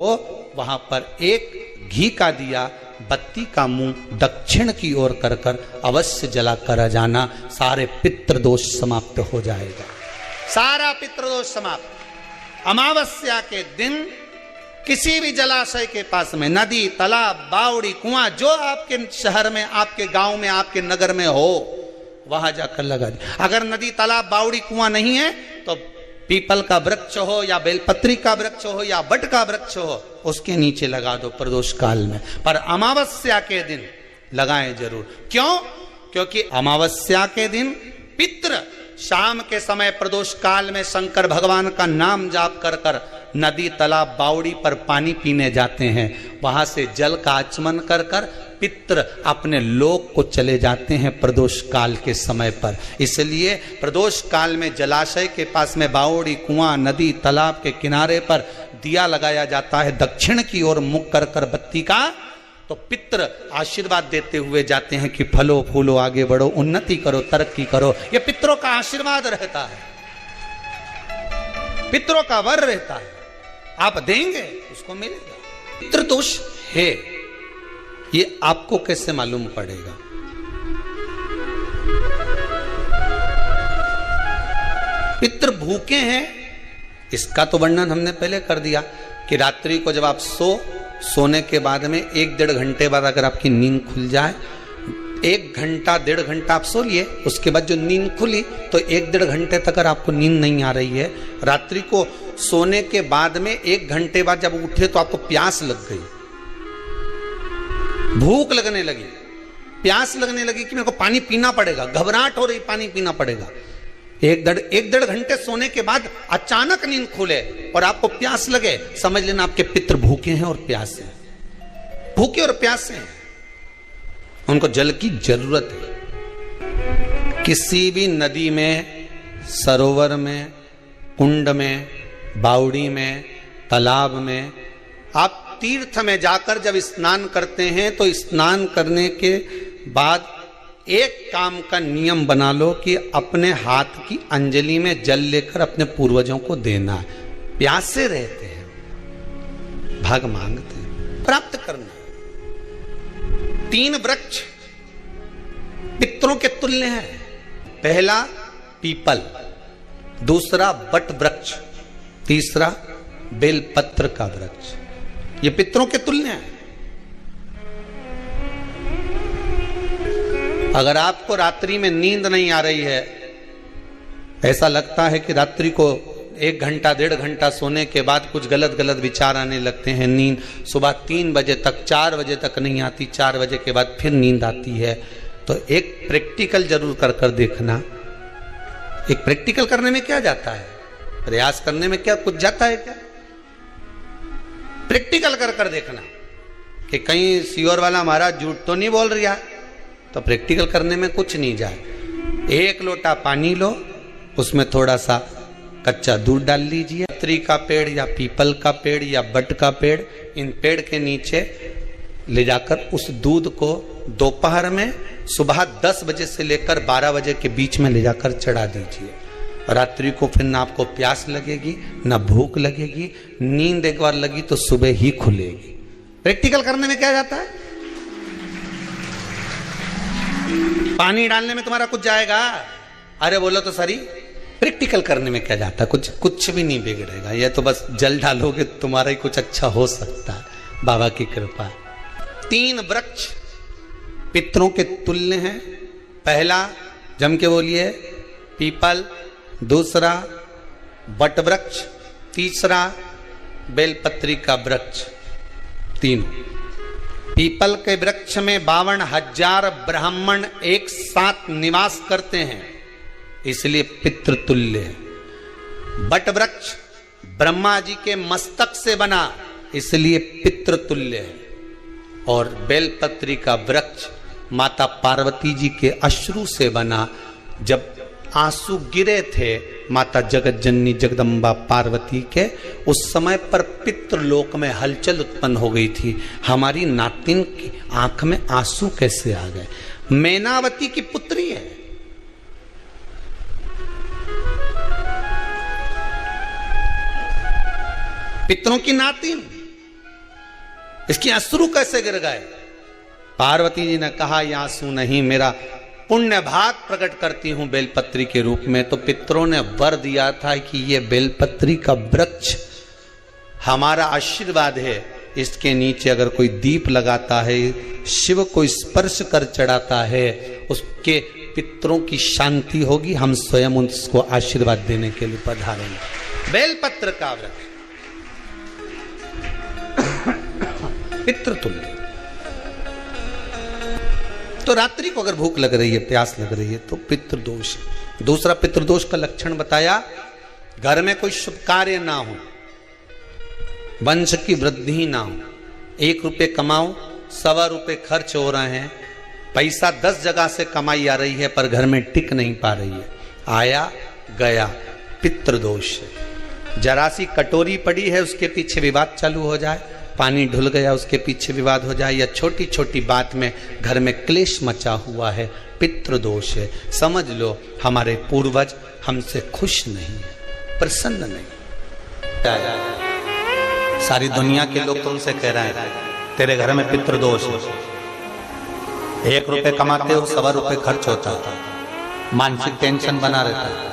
तो वहां पर एक घी का दिया, बत्ती का मुंह दक्षिण की ओर कर कर अवश्य जला कर जाना, सारे पितृदोष समाप्त हो जाएगा, सारा पितृदोष समाप्त। अमावस्या के दिन किसी भी जलाशय के पास में, नदी, तालाब, बावड़ी, कुआं, जो आपके शहर में, आपके गांव में, आपके नगर में हो, वहां जाकर लगा दी। अगर नदी, तालाब, बावड़ी, कुआं नहीं है तो पीपल का वृक्ष हो या बेलपत्री का वृक्ष हो या बट का वृक्ष हो, उसके नीचे लगा दो प्रदोष काल में। पर अमावस्या के दिन लगाएं जरूर। क्यों? क्योंकि अमावस्या के दिन पितृ शाम के समय प्रदोष काल में शंकर भगवान का नाम जाप कर कर नदी, तालाब, बावड़ी पर पानी पीने जाते हैं। वहां से जल का आचमन कर कर पितृ अपने लोक को चले जाते हैं प्रदोष काल के समय पर। इसलिए प्रदोष काल में जलाशय के पास में, बावड़ी, कुआं, नदी, तालाब के किनारे पर दिया लगाया जाता है दक्षिण की ओर मुख कर कर बत्ती का, तो पितृ आशीर्वाद देते हुए जाते हैं कि फलो फूलो, आगे बढ़ो, उन्नति करो, तरक्की करो। ये पितरों का आशीर्वाद रहता है, पितरों का वर रहता है। आप देंगे उसको मिलेगा। पितृदोष है, ये आपको कैसे मालूम पड़ेगा? पितृ भूखे हैं, इसका तो वर्णन हमने पहले कर दिया कि रात्रि को जब आप सोने के बाद में 1-1.5 घंटे बाद अगर आपकी नींद खुल जाए, 1 घंटा 1.5 घंटा आप सो लिए, उसके बाद जो नींद खुली तो 1-1.5 घंटे तक अगर आपको नींद नहीं आ रही है, रात्रि को सोने के बाद में 1 घंटे बाद जब उठे तो आपको प्यास लग गई, भूख लगने लगी, प्यास लगने लगी कि मेरे को पानी पीना पड़ेगा, घबराहट हो रही, पानी पीना पड़ेगा। 1-1.5 घंटे सोने के बाद अचानक नींद खुले और आपको प्यास लगे, समझ लेना आपके पितृ भूखे हैं और प्यासे हैं, भूखे और प्यासे हैं, उनको जल की जरूरत है। किसी भी नदी में, सरोवर में, कुंड में, बावड़ी में, तालाब में, आप तीर्थ में जाकर जब स्नान करते हैं तो स्नान करने के बाद एक काम का नियम बना लो कि अपने हाथ की अंजलि में जल लेकर अपने पूर्वजों को देना है। प्यासे रहते हैं, भाग मांगते हैं, प्राप्त करना। 3 वृक्ष पितरों के तुल्य हैं। पहला पीपल, दूसरा बट वृक्ष, तीसरा बेलपत्र का वृक्ष। ये पितरों के तुल्य हैं। अगर आपको रात्रि में नींद नहीं आ रही है, ऐसा लगता है कि रात्रि को 1 घंटा 1.5 घंटा सोने के बाद कुछ गलत गलत विचार आने लगते हैं, नींद सुबह 3 बजे तक, 4 बजे तक नहीं आती, 4 बजे के बाद फिर नींद आती है, तो एक प्रैक्टिकल जरूर कर कर देखना। एक प्रैक्टिकल करने में क्या जाता है, प्रयास करने में क्या कुछ जाता है क्या? प्रैक्टिकल कर कर देखना कि कहीं सीओर वाला महाराज झूठ तो नहीं बोल रहा है, तो प्रैक्टिकल करने में कुछ नहीं जाए। 1 लोटा पानी लो, उसमें थोड़ा सा कच्चा दूध डाल लीजिए, पत्री का पेड़ या पीपल का पेड़ या बट का पेड़, इन पेड़ के नीचे ले जाकर उस दूध को दोपहर में सुबह 10 बजे से लेकर 12 बजे के बीच में ले जाकर चढ़ा दीजिए। रात्रि को फिर ना आपको प्यास लगेगी, ना भूख लगेगी, नींद एक बार लगी तो सुबह ही खुलेगी। प्रैक्टिकल करने में क्या जाता है? पानी डालने में तुम्हारा कुछ जाएगा? अरे बोलो तो सरी, प्रैक्टिकल करने में क्या जाता है? कुछ भी नहीं बिगड़ेगा, ये तो बस जल डालोगे तुम्हारा ही कुछ अच्छा हो सकता है, बाबा की कृपा। 3 वृक्ष पितरों के तुल्य हैं। पहला जम के बोलिए पीपल, दूसरा बट वृक्ष, तीसरा बेलपत्री का वृक्ष। 3 पीपल के वृक्ष में 52,000 ब्राह्मण एक साथ निवास करते हैं, इसलिए पितृतुल्य है। बट वृक्ष ब्रह्मा जी के मस्तक से बना, इसलिए पितृतुल्य है। और बेलपत्री का वृक्ष माता पार्वती जी के अश्रु से बना। जब आंसू गिरे थे माता जगत जननी जगदम्बा पार्वती के, उस समय पर पितृलोक में हलचल उत्पन्न हो गई थी। हमारी नातिन की आंख में आंसू कैसे आ गए? मैनावती की पुत्री है, पितरों की नातिन, इसकी अश्रु कैसे गिर गए? पार्वती जी ने कहा ये आंसू नहीं, मेरा पुण्य भाग प्रकट करती हूं बेलपत्री के रूप में। तो पितरों ने वर दिया था कि ये बेलपत्री का वृक्ष हमारा आशीर्वाद है, इसके नीचे अगर कोई दीप लगाता है, शिव को स्पर्श कर चढ़ाता है, उसके पितरों की शांति होगी। हम स्वयं उसको आशीर्वाद देने के लिए पधारेंगे। बेलपत्र का वृक्ष पितृ तुल्य। तो रात्रि को अगर भूख लग रही है, प्यास लग रही है, तो पितृदोष। दूसरा पितृदोष का लक्षण बताया, घर में कोई शुभ कार्य ना हो, वंश की वृद्धि ना हो, 1 रुपये कमाओ, 1.25 रुपये खर्च हो रहे हैं, पैसा 10 जगह से कमाई आ रही है पर घर में टिक नहीं पा रही है, आया गया, पितृदोष। जरा सी कटोरी पड़ी है उसके पीछे विवाद चालू हो जाए, पानी ढुल गया उसके पीछे विवाद हो जाए, या छोटी छोटी बात में घर में क्लेश मचा हुआ है, पितृदोष है। समझ लो हमारे पूर्वज हमसे खुश नहीं, प्रसन्न नहीं। सारी दुनिया के लोग तुमसे कह रहे हैं तेरे घर में पितृदोष है, 1 रुपये कमाते हो, 1.25 रुपये खर्च होता है, मानसिक टेंशन बना रहता है।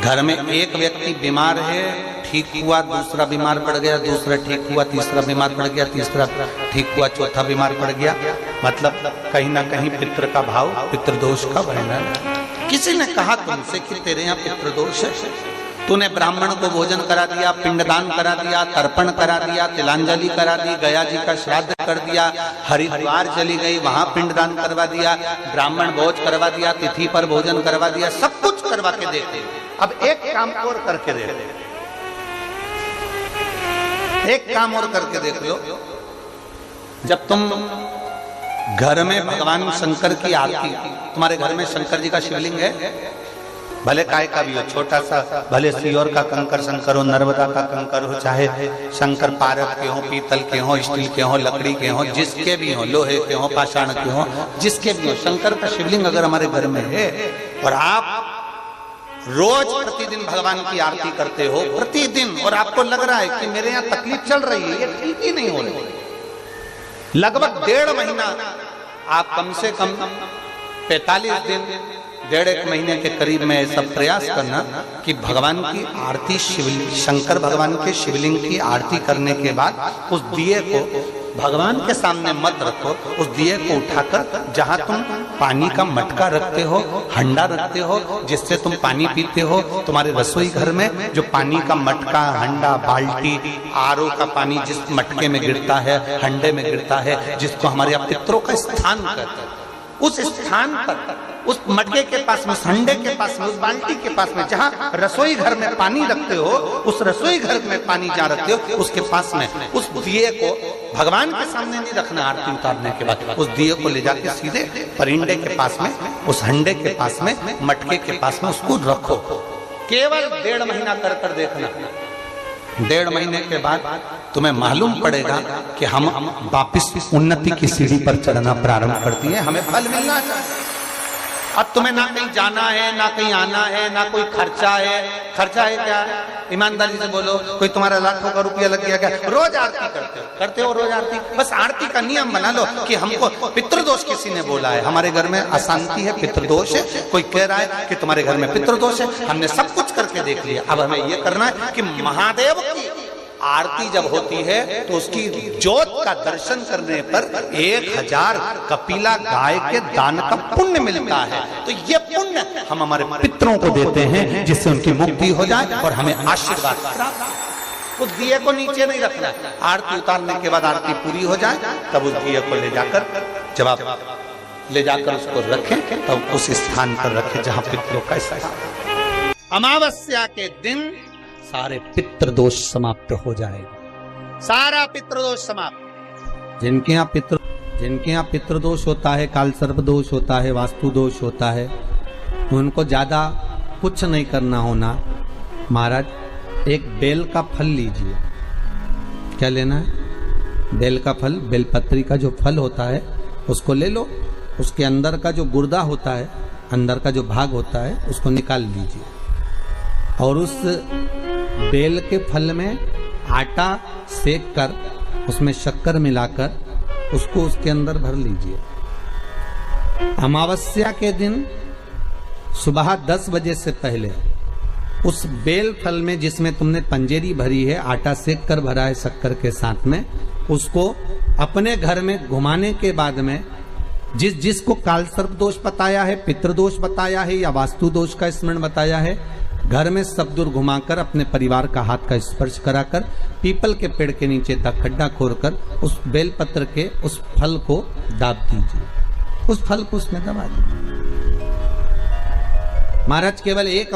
घर में एक व्यक्ति बीमार है, ठीक हुआ, दूसरा बीमार पड़ गया, दूसरा ठीक हुआ, तीसरा बीमार पड़ गया, तीसरा ठीक हुआ, चौथा बीमार पड़ गया। मतलब कहीं ना कहीं पितृ का भाव, पितृदोष का वर्णन। किसी ने कहा तुमसे कि तेरे यहाँ पितृदोष है, तूने ब्राह्मण को भोजन करा दिया, पिंडदान करा दिया, तर्पण करा दिया, तिलांजलि करा दी, गया जी का श्राद्ध कर दिया, हरिद्वार चली गई, वहां पिंडदान करवा दिया, ब्राह्मण भोज करवा दिया, तिथि पर भोजन करवा दिया, सब कुछ करवा के देते। अब एक काम और करके देख, एक काम और करके देख लो। जब तुम घर में भगवान शंकर की आरती, तुम्हारे घर में शंकर जी का शिवलिंग है, भले काय का भी हो, छोटा सा, भले सियोर का कंकर शंकर हो, नर्मदा का कंकर हो, चाहे शंकर पारद के हो, पीतल के हो, स्टील के हो, लकड़ी के हो, जिसके भी हो, लोहे के हो, पाषाण के हो, जिसके भी हो, शंकर का शिवलिंग अगर हमारे घर में है और आप रोज प्रतिदिन भगवान की आरती करते हो, प्रतिदिन, और आपको लग रहा है कि मेरे यहाँ तकलीफ चल रही है, ये ठीक ही नहीं हो रही, लगभग 1.5 महीना, आप कम से कम 45 दिन, 1.5 महीने के करीब में ऐसा प्रयास करना कि भगवान की आरती, शंकर भगवान के शिवलिंग की आरती करने के बाद उस दिए को भगवान के सामने मत रखो, उस दिए को उठाकर जहां तुम पानी का मटका रखते हो, हंडा रखते हो, जिससे तुम पानी पीते हो, तुम्हारे रसोई घर में जो पानी का मटका, हंडा, बाल्टी, आरओ का पानी जिस मटके में गिरता है, हंडे में गिरता है, जिसको हमारे यहाँ पितरों का स्थान कहते हैं, उस स्थान पर, उस मटके के पास में, हंडे के पास में, उस बाल्टी के पास में, जहां रसोई घर में पानी रखते हो, उस रसोई घर में पानी जहां रखते हो, उसके पास में उस दिए को भगवान के सामने नहीं रखना। आरती उतारने के बाद उस दिए को ले जाके सीधे परिंडे के पास में, उस हंडे के पास में, मटके के पास में उसको रखो। केवल 1.5 महीना कर देखना। 1.5 महीने के बाद तुम्हें मालूम पड़ेगा कि हम वापिस उन्नति की सीढ़ी पर चढ़ना प्रारंभ करती है, हमें फल मिलना चाहिए। अब तुम्हें ना कहीं जाना है, ना कहीं आना है, ना कोई खर्चा है। खर्चा है क्या? ईमानदारी से बोलो, कोई तुम्हारा लाखों का रुपया लग गया क्या? रोज आरती करते हो रोज आरती। बस आरती का नियम बना लो कि हमको पितृदोष किसी ने बोला है, हमारे घर में अशांति है, पितृदोष है, कोई कह रहा है कि तुम्हारे घर में पितृदोष है, हमने सब कुछ करके देख लिया। अब हमें ये करना है कि महादेव की आरती जब होती है तो उसकी ज्योत का दर्शन करने पर 1000 कपिला गाय के दान का पुण्य मिलता है। तो ये पुण्य हम हमारे पितरों को देते हैं, जिससे उनकी मुक्ति हो जाए और हमें आशीर्वाद प्राप्त। उस दिए को नीचे नहीं रखना, आरती उतारने के बाद आरती पूरी हो जाए तब उस दिए को ले जाकर, जब आप ले जाकर उसको रखें तब उस स्थान पर रखें जहां पितरों का स्थान। अमावस्या के दिन सारे पितृदोष समाप्त हो जाएगा, सारा पितृदोष समाप्त। जिनके यहाँ पितृदोष होता है, काल सर्प दोष होता है, वास्तु दोष होता है, उनको ज्यादा कुछ नहीं करना होना। महाराज एक बेल का फल लीजिए। क्या लेना है? बेल का फल, बेलपत्री का जो फल होता है उसको ले लो, उसके अंदर का जो गुर्दा होता है, अंदर का जो भाग होता है उसको निकाल लीजिए, और उस बेल के फल में आटा सेक कर उसमें शक्कर मिलाकर उसको उसके अंदर भर लीजिए। अमावस्या के दिन सुबह 10 बजे से पहले उस बेल फल में जिसमें तुमने पंजेरी भरी है, आटा सेक कर भरा है शक्कर के साथ में, उसको अपने घर में घुमाने के बाद में जिसको काल सर्प दोष बताया है, पितृदोष बताया है या वास्तु दोष का स्मरण बताया है, घर में सब दूर घुमाकर अपने परिवार का हाथ का स्पर्श कराकर पीपल के पेड़ के नीचे तक खड्डा खोदकर उस बेलपत्र के उस फल को दाब दीजिए, उस फल को उसमें दबा दीजिए। महाराज केवल एक